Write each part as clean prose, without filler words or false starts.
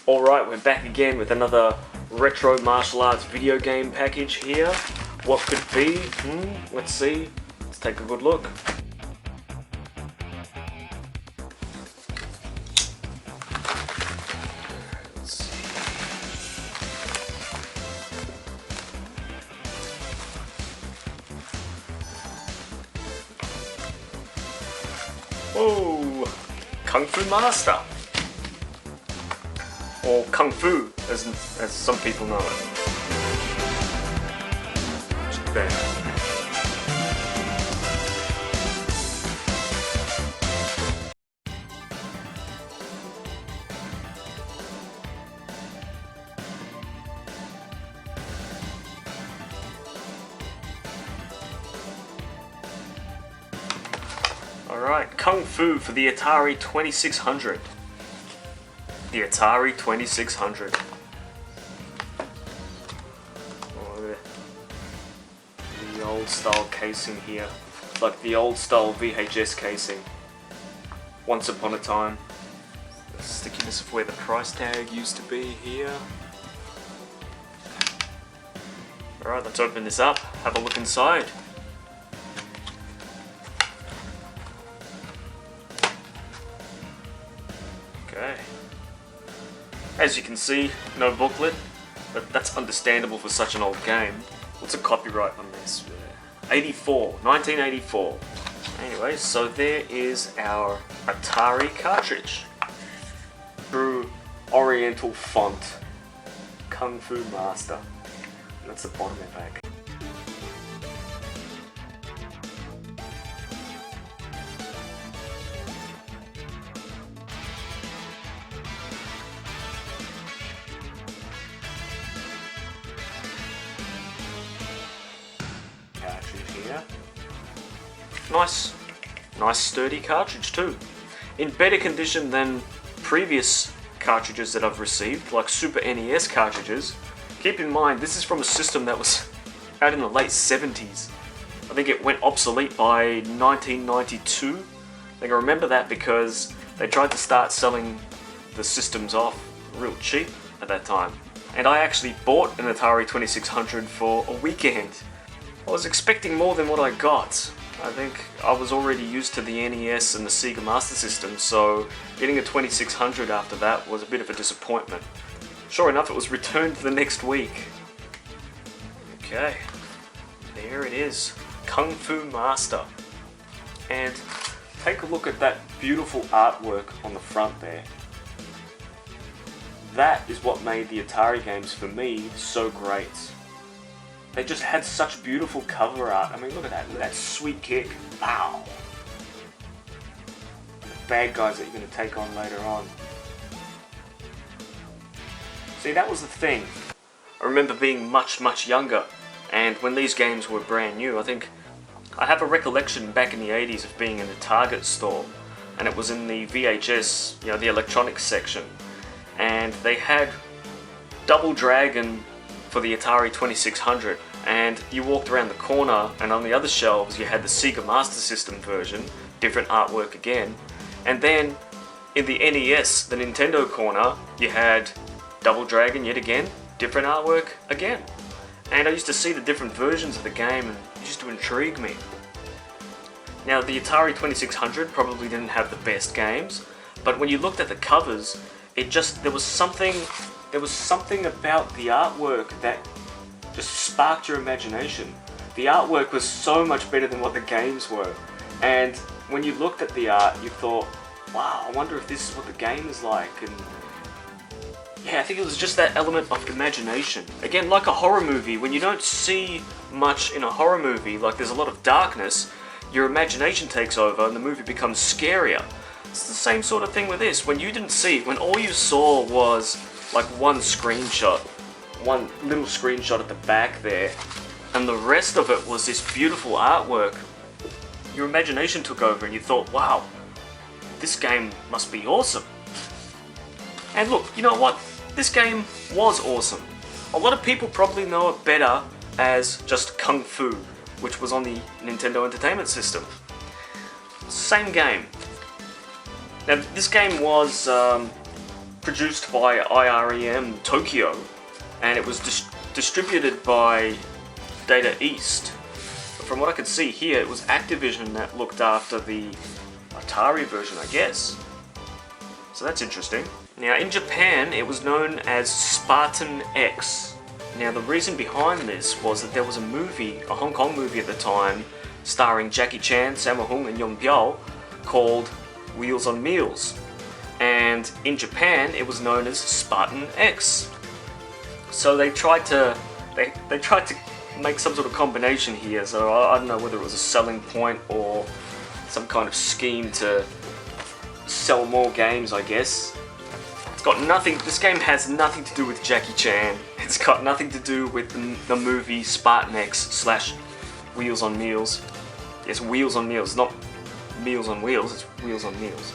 Alright, we're back again with another retro martial arts video game package here. What could it be? Let's see. Let's take a good look. Whoa! Kung Fu Master! Or Kung Fu, as some people know it. There. Alright, Kung Fu for the Atari 2600. The Atari 2600. Oh, the old style casing here. Like the old style VHS casing. Once upon a time. The stickiness of where the price tag used to be here. Alright, let's open this up. Have a look inside. Okay. As you can see, no booklet, but that's understandable for such an old game. What's the copyright on this? 1984. Anyway, so there is our Atari cartridge. True Oriental font. Kung Fu Master. That's the bottom of it. Here. Nice sturdy cartridge too. In better condition than previous cartridges that I've received, like Super NES cartridges. Keep in mind, this is from a system that was out in the late 70s. I think it went obsolete by 1992. I think I remember that because they tried to start selling the systems off real cheap at that time. And I actually bought an Atari 2600 for a weekend. I was expecting more than what I got. I think I was already used to the NES and the Sega Master System, so getting a 2600 after that was a bit of a disappointment. Sure enough, it was returned the next week. Okay, there it is, Kung Fu Master. And take a look at that beautiful artwork on the front there. That is what made the Atari games for me so great. They just had such beautiful cover art. I mean, look at that sweet kick. Wow. The bad guys that you're going to take on later on. See, that was the thing. I remember being much younger, and when these games were brand new, I think I have a recollection back in the 80s of being in the Target store, and it was in the VHS, the electronics section, and they had Double Dragon for the Atari 2600, and you walked around the corner and on the other shelves you had the Sega Master System version, different artwork again, and then in the NES, the Nintendo corner, you had Double Dragon yet again, different artwork again. And I used to see the different versions of the game and it used to intrigue me. Now the Atari 2600 probably didn't have the best games, but when you looked at the covers, there was something about the artwork that just sparked your imagination. The artwork was so much better than what the games were. And when you looked at the art, you thought, wow, I wonder if this is what the game is like. And yeah, I think it was just that element of imagination. Again, like a horror movie, when you don't see much in a horror movie, like there's a lot of darkness, your imagination takes over and the movie becomes scarier. It's the same sort of thing with this. When you didn't see, when all you saw was like one screenshot, one little screenshot at the back there, and the rest of it was this beautiful artwork, your imagination took over and you thought, wow, this game must be awesome. And look, you know what? This game was awesome. A lot of people probably know it better as just Kung Fu, which was on the Nintendo Entertainment System. Same game. Now, this game was produced by IREM Tokyo, and it was distributed by Data East. But from what I could see here, it was Activision that looked after the Atari version, I guess. So that's interesting. Now in Japan, it was known as Spartan X. Now the reason behind this was that there was a movie, a Hong Kong movie at the time, starring Jackie Chan, Sammo Hung and Yuen Biao, called Wheels on Meals. And in Japan, it was known as Spartan X. So they tried to make some sort of combination here. So I don't know whether it was a selling point or some kind of scheme to sell more games, I guess. It's got nothing. This game has nothing to do with Jackie Chan. It's got nothing to do with the movie Spartan X / Wheels on Meals. It's Wheels on Meals, not Meals on Wheels. It's Wheels on Meals.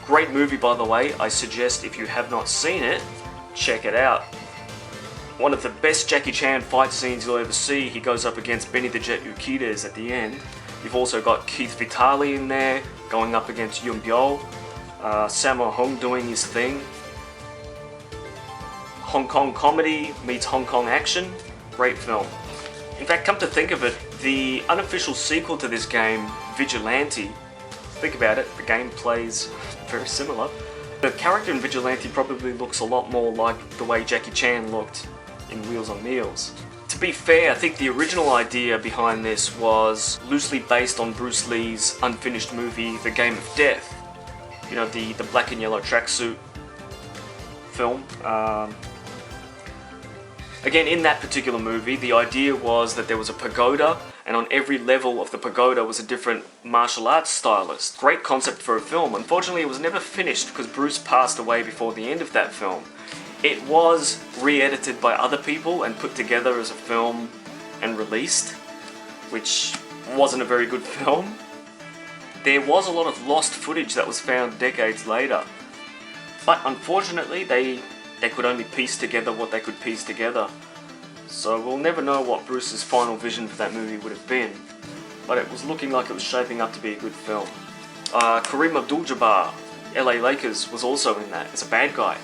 Great movie, by the way. I suggest if you have not seen it, check it out. One of the best Jackie Chan fight scenes you'll ever see. He goes up against Benny the Jet Urquidez at the end. You've also got Keith Vitali in there going up against Yuen Biao. Sammo Hung doing his thing. Hong Kong comedy meets Hong Kong action. Great film. In fact, come to think of it, the unofficial sequel to this game, Vigilante, think about it, the game plays very similar. The character in Vigilante probably looks a lot more like the way Jackie Chan looked in Wheels on Meals. To be fair, I think the original idea behind this was loosely based on Bruce Lee's unfinished movie, The Game of Death. You know, the black and yellow tracksuit film. Again, in that particular movie, the idea was that there was a pagoda, and on every level of the pagoda was a different martial arts stylist. Great concept for a film. Unfortunately, it was never finished because Bruce passed away before the end of that film. It was re-edited by other people and put together as a film and released, which wasn't a very good film. There was a lot of lost footage that was found decades later, but unfortunately they could only piece together what they could piece together. So we'll never know what Bruce's final vision for that movie would have been, but it was looking like it was shaping up to be a good film. Kareem Abdul-Jabbar, LA Lakers, was also in that as a bad guy.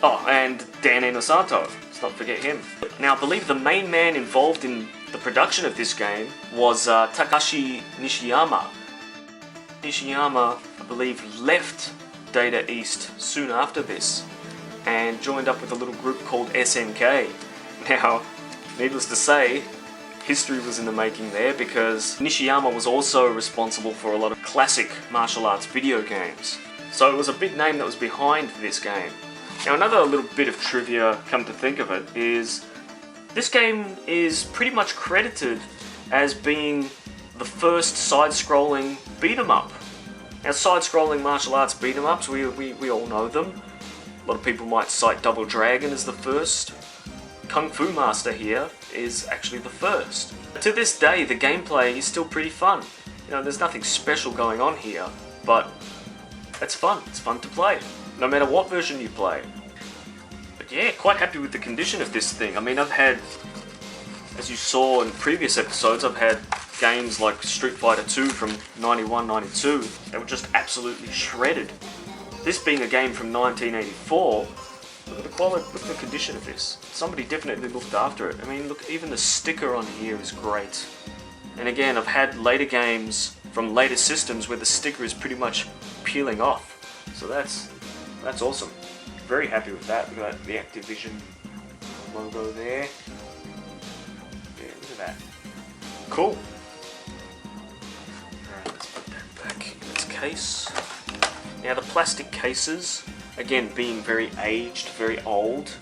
Oh, and Dan Inosanto, let's not forget him. Now I believe the main man involved in the production of this game was Takashi Nishiyama. Nishiyama, I believe, left Data East soon after this and joined up with a little group called SNK. Now, needless to say, history was in the making there because Nishiyama was also responsible for a lot of classic martial arts video games. So it was a big name that was behind this game. Now another little bit of trivia, come to think of it, is this game is pretty much credited as being the first side-scrolling beat-em-up. Now side-scrolling martial arts beat-em-ups, we all know them. A lot of people might cite Double Dragon as the first. Kung Fu Master here is actually the first. To this day, the gameplay is still pretty fun. You know, there's nothing special going on here, but it's fun. It's fun to play, no matter what version you play. But yeah, quite happy with the condition of this thing. I mean, I've had, as you saw in previous episodes, I've had games like Street Fighter 2 from 91, 92. They were just absolutely shredded. This being a game from 1984, look at the quality, look at the condition of this. Somebody definitely looked after it. I mean, look, even the sticker on here is great. And again, I've had later games from later systems where the sticker is pretty much peeling off. So that's awesome. Very happy with that. Look at that, the Activision logo there. Yeah, look at that. Cool. Alright, let's put that back in its case. Now the plastic cases, again being very aged, very old,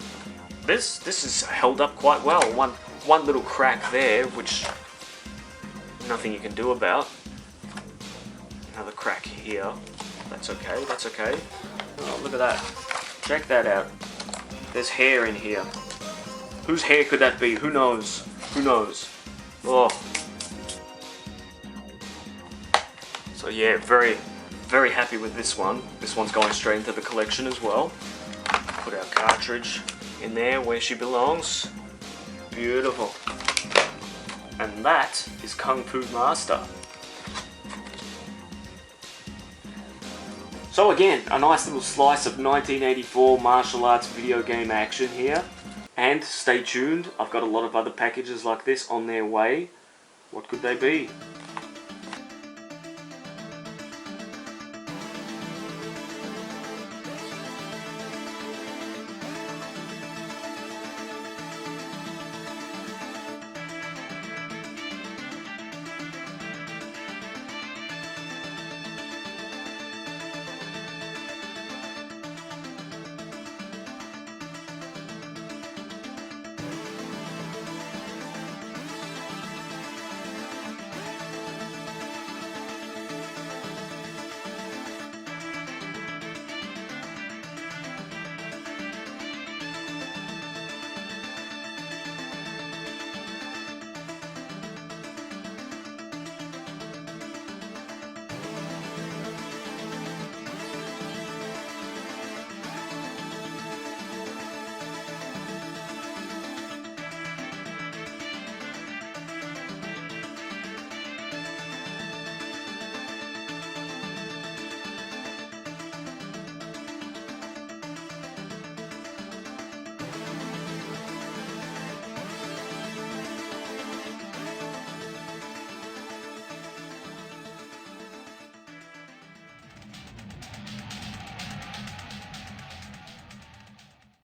this is held up quite well. One little crack there, which nothing you can do about. Another crack here. That's okay, that's okay. Oh, look at that. Check that out. There's hair in here. Whose hair could that be? Who knows? Who knows? Oh. So yeah, very happy with this one. This one's going straight into the collection as well. Put our cartridge in there where she belongs. Beautiful. And that is Kung Fu Master. So again, a nice little slice of 1984 martial arts video game action here. And stay tuned, I've got a lot of other packages like this on their way. What could they be?